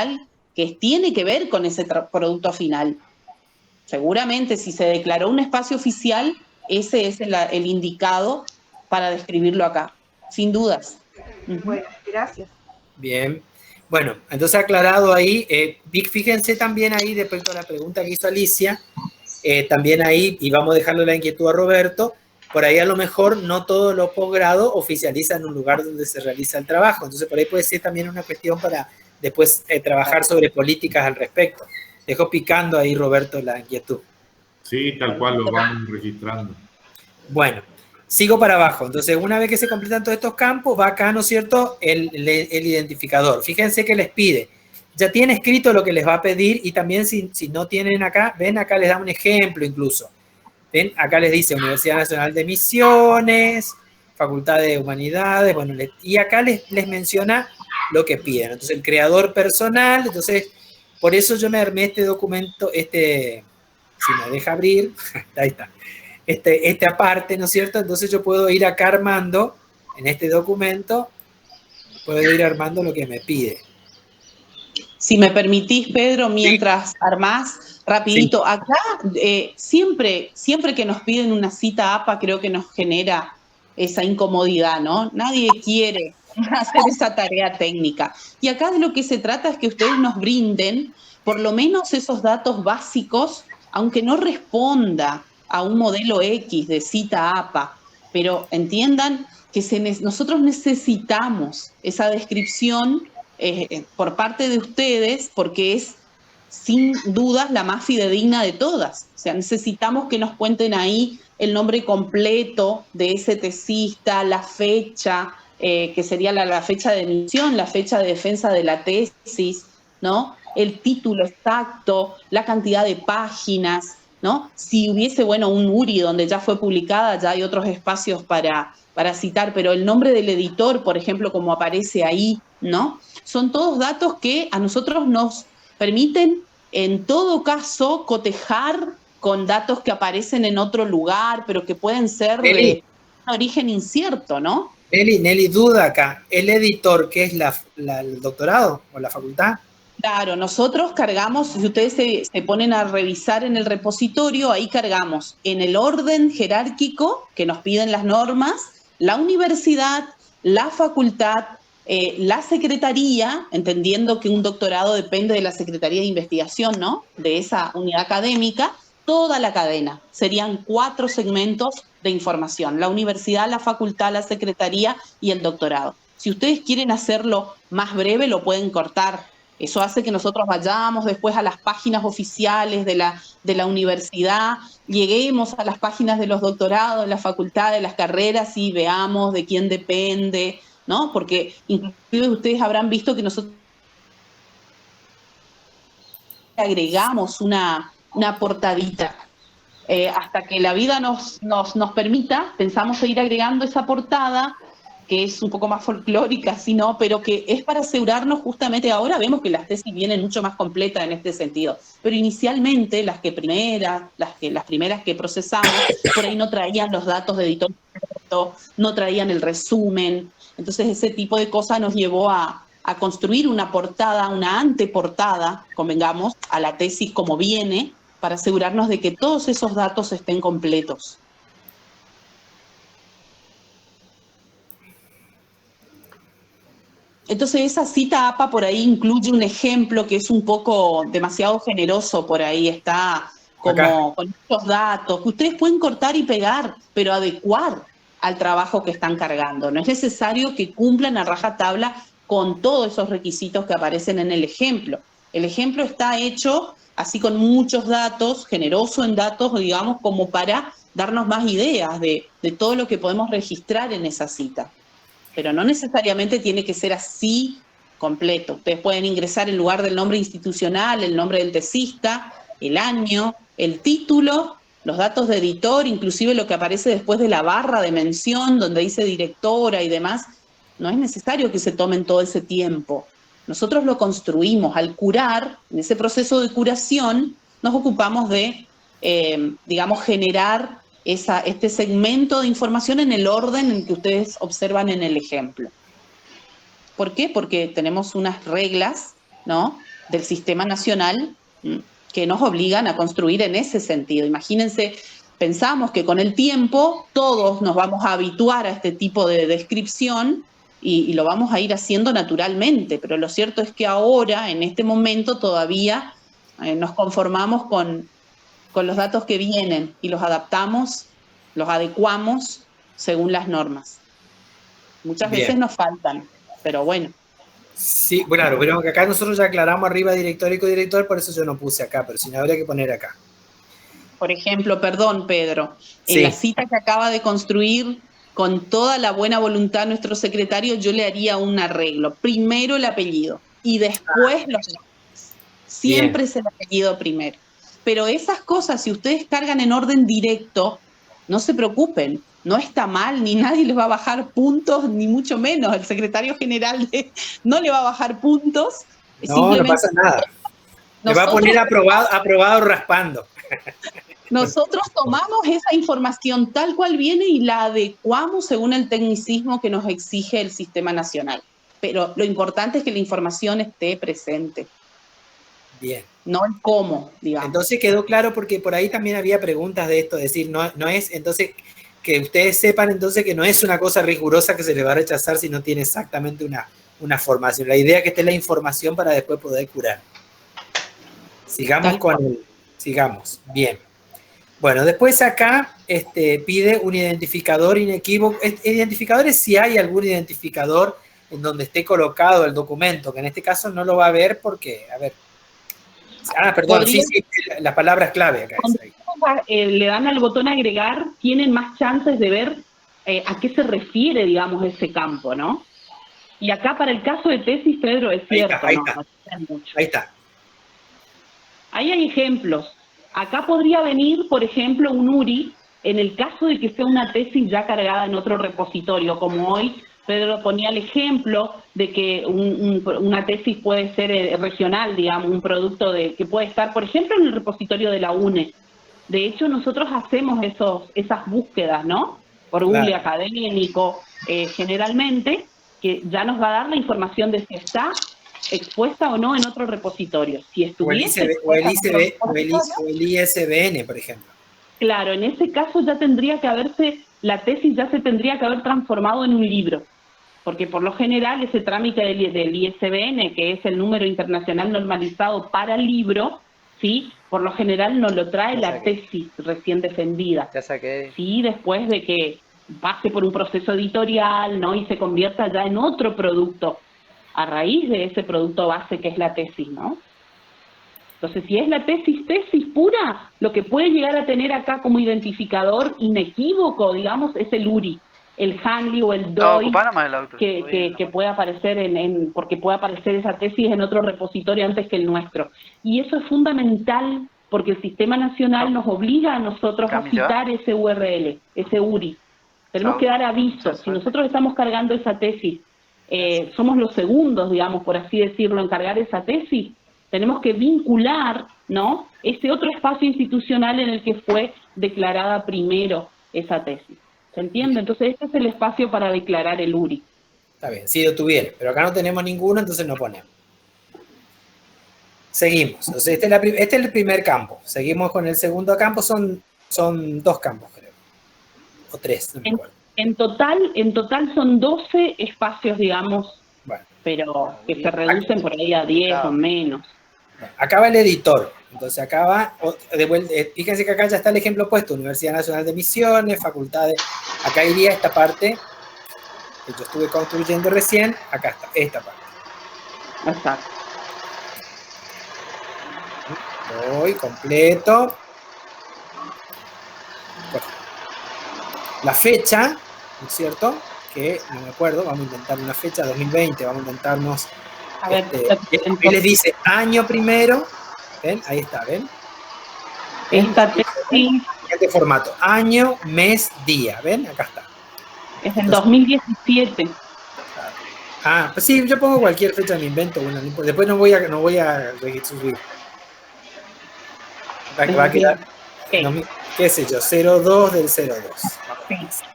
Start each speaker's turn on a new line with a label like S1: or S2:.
S1: oficial que tiene que ver con ese producto final. Seguramente si se declaró un espacio oficial, ese es el indicado para describirlo acá, sin dudas.
S2: Bueno, gracias.
S3: Bien. Bueno, entonces aclarado ahí, fíjense también ahí, respecto a la pregunta que hizo Alicia, también ahí, y vamos a dejarle la inquietud a Roberto, por ahí a lo mejor no todos los posgrados oficializan un lugar donde se realiza el trabajo, entonces por ahí puede ser también una cuestión para después trabajar sobre políticas al respecto. Dejo picando ahí, Roberto, la inquietud.
S4: Sí, tal cual, lo vamos registrando.
S3: Bueno, sigo para abajo. Entonces, una vez que se completan todos estos campos, va acá, ¿no es cierto?, el identificador. Fíjense que les pide. Ya tiene escrito lo que les va a pedir y también si no tienen acá, ven, acá les da un ejemplo incluso. ¿Ven? Acá les dice Universidad Nacional de Misiones, Facultad de Humanidades, bueno, y acá les menciona lo que piden. Entonces, el creador personal, entonces, por eso yo me armé este documento, si me deja abrir, ahí está. Este aparte, ¿no es cierto? Entonces yo puedo ir acá armando, en este documento, puedo ir armando lo que me pide.
S1: Si me permitís, Pedro, mientras armás, rapidito,
S3: Sí.
S1: acá siempre que nos piden una cita APA, creo que nos genera esa incomodidad, ¿no? Nadie quiere hacer esa tarea técnica. Y acá de lo que se trata es que ustedes nos brinden por lo menos esos datos básicos, aunque no responda a un modelo X de cita APA, pero entiendan que nosotros necesitamos esa descripción por parte de ustedes, porque es sin dudas la más fidedigna de todas. O sea, necesitamos que nos cuenten ahí el nombre completo de ese tesista, la fecha, que sería la fecha de emisión, la fecha de defensa de la tesis, ¿no? El título exacto, la cantidad de páginas, ¿no? Si hubiese, bueno, un URI donde ya fue publicada, ya hay otros espacios para citar, pero el nombre del editor, por ejemplo, como aparece ahí, ¿no? Son todos datos que a nosotros nos permiten, en todo caso, cotejar con datos que aparecen en otro lugar, pero que pueden ser de un origen incierto, ¿no?
S3: Nelly, duda acá. ¿El editor qué es el doctorado o la facultad?
S1: Claro, nosotros cargamos, si ustedes se ponen a revisar en el repositorio, ahí cargamos en el orden jerárquico que nos piden las normas, la universidad, la facultad, la secretaría, entendiendo que un doctorado depende de la Secretaría de Investigación, ¿no? De esa unidad académica, toda la cadena. Serían 4 segmentos de información: la universidad, la facultad, la secretaría y el doctorado. Si ustedes quieren hacerlo más breve, lo pueden cortar. Eso hace que nosotros vayamos después a las páginas oficiales de la universidad, lleguemos a las páginas de los doctorados, de la facultad, de las carreras y veamos de quién depende, ¿no? Porque inclusive ustedes habrán visto que nosotros agregamos una portadita. Hasta que la vida nos permita, pensamos seguir agregando esa portada, que es un poco más folclórica, ¿sí, no? Pero que es para asegurarnos justamente. Ahora vemos que las tesis vienen mucho más completas en este sentido, pero inicialmente las primeras que procesamos, por ahí no traían los datos de editor, no traían el resumen. Entonces ese tipo de cosas nos llevó a construir una portada, una anteportada, convengamos, a la tesis como viene, para asegurarnos de que todos esos datos estén completos. Entonces esa cita APA por ahí incluye un ejemplo que es un poco demasiado generoso, por ahí está como con estos datos, que ustedes pueden cortar y pegar, pero adecuar al trabajo que están cargando. No es necesario que cumplan a rajatabla con todos esos requisitos que aparecen en el ejemplo. El ejemplo está hecho así con muchos datos, generoso en datos, digamos, como para darnos más ideas de todo lo que podemos registrar en esa cita. Pero no necesariamente tiene que ser así completo. Ustedes pueden ingresar en lugar del nombre institucional, el nombre del tesista, el año, el título, los datos de editor, inclusive lo que aparece después de la barra de mención, donde dice directora y demás. No es necesario que se tomen todo ese tiempo. Nosotros lo construimos. Al curar, en ese proceso de curación, nos ocupamos de, digamos, generar este segmento de información en el orden en que ustedes observan en el ejemplo. ¿Por qué? Porque tenemos unas reglas, ¿no? del Sistema Nacional que nos obligan a construir en ese sentido. Imagínense, pensamos que con el tiempo todos nos vamos a habituar a este tipo de descripción y lo vamos a ir haciendo naturalmente, pero lo cierto es que ahora, en este momento, todavía nos conformamos con los datos que vienen y los adaptamos, los adecuamos según las normas. Muchas veces nos faltan, pero bueno.
S3: Sí, claro, pero que acá nosotros ya aclaramos arriba director y codirector, por eso yo no puse acá, pero si no habría que poner acá.
S1: Por ejemplo, perdón, Pedro, en la cita que acaba de construir, con toda la buena voluntad nuestro secretario, yo le haría un arreglo. Primero el apellido y después los nombres. Siempre es el apellido primero. Pero esas cosas, si ustedes cargan en orden directo, no se preocupen, no está mal, ni nadie les va a bajar puntos, ni mucho menos. El secretario general no le va a bajar puntos.
S3: No, no pasa nada. Le va a poner aprobado raspando.
S1: Nosotros tomamos esa información tal cual viene y la adecuamos según el tecnicismo que nos exige el Sistema Nacional. Pero lo importante es que la información esté presente.
S3: Bien.
S1: No el cómo, digamos.
S3: Entonces quedó claro, porque por ahí también había preguntas de esto, es decir, no es, entonces, que ustedes sepan entonces que no es una cosa rigurosa que se le va a rechazar si no tiene exactamente una formación. La idea es que esté la información para después poder curar. Sigamos, bien. Bueno, después acá pide un identificador inequívoco. Identificadores, si hay algún identificador en donde esté colocado el documento, que en este caso no lo va a ver porque, a ver. Perdón, sí, las palabras clave acá.
S2: Le dan al botón agregar, tienen más chances de ver a qué se refiere, digamos, ese campo, ¿no? Y acá para el caso de tesis, Pedro, es cierto.
S3: Ahí está.
S2: Ahí hay ejemplos. Acá podría venir, por ejemplo, un URI, en el caso de que sea una tesis ya cargada en otro repositorio, como hoy Pedro ponía el ejemplo de que una tesis puede ser regional, digamos, un producto que puede estar, por ejemplo, en el repositorio de la UNE. De hecho, nosotros hacemos esas búsquedas, ¿no? Por Google académico, generalmente, que ya nos va a dar la información de si está expuesta o no en otro repositorio. Si estuviese
S3: o el ISBN, por ejemplo.
S2: Claro, en ese caso ya tendría que haberse, la tesis ya se tendría que haber transformado en un libro, porque por lo general ese trámite del ISBN, que es el número internacional normalizado para el libro, ¿sí? Por lo general nos lo trae la tesis recién defendida.
S5: Ya saqué.
S2: Sí, después de que pase por un proceso editorial, ¿no? Y se convierta ya en otro producto, a raíz de ese producto base que es la tesis, ¿no? Entonces, si es la tesis pura, lo que puede llegar a tener acá como identificador inequívoco, digamos, es el URI, el Handley o el DOI, que puede aparecer porque puede aparecer esa tesis en otro repositorio antes que el nuestro. Y eso es fundamental porque el Sistema Nacional nos obliga a nosotros a citar ese URL, ese URI. Tenemos que dar aviso. Si nosotros estamos cargando esa tesis, somos los segundos, digamos, por así decirlo, en cargar esa tesis, tenemos que vincular, ¿no?, ese otro espacio institucional en el que fue declarada primero esa tesis. ¿Se entiende? Entonces, este es el espacio para declarar el URI.
S3: Está bien, si lo tuviera, pero acá no tenemos ninguno, entonces no ponemos. Seguimos. Entonces, este es el primer campo. Seguimos con el segundo campo, son 2 campos, creo. O 3, no me acuerdo.
S2: En total son 12 espacios, digamos, pero que se reducen por ahí a 10 o menos.
S3: Acá va el editor, entonces acá va, fíjense que acá ya está el ejemplo puesto, Universidad Nacional de Misiones, facultades, acá iría esta parte que yo estuve construyendo recién, acá está, esta parte.
S2: Exacto.
S3: Voy completo. La fecha, ¿no es cierto? Que no me acuerdo, vamos a inventar una fecha, 2020, vamos a inventarnos.
S2: A ver,
S3: él les dice año primero, ¿ven? Ahí está, ¿ven?
S2: Esta tesis
S3: este formato, año, mes, día, ¿ven? Acá está.
S2: Es en 2017.
S3: Ah, pues sí, yo pongo cualquier fecha, me invento una. Después no voy a subir. Va a quedar, qué sé yo, 02 del 02.
S2: Sí.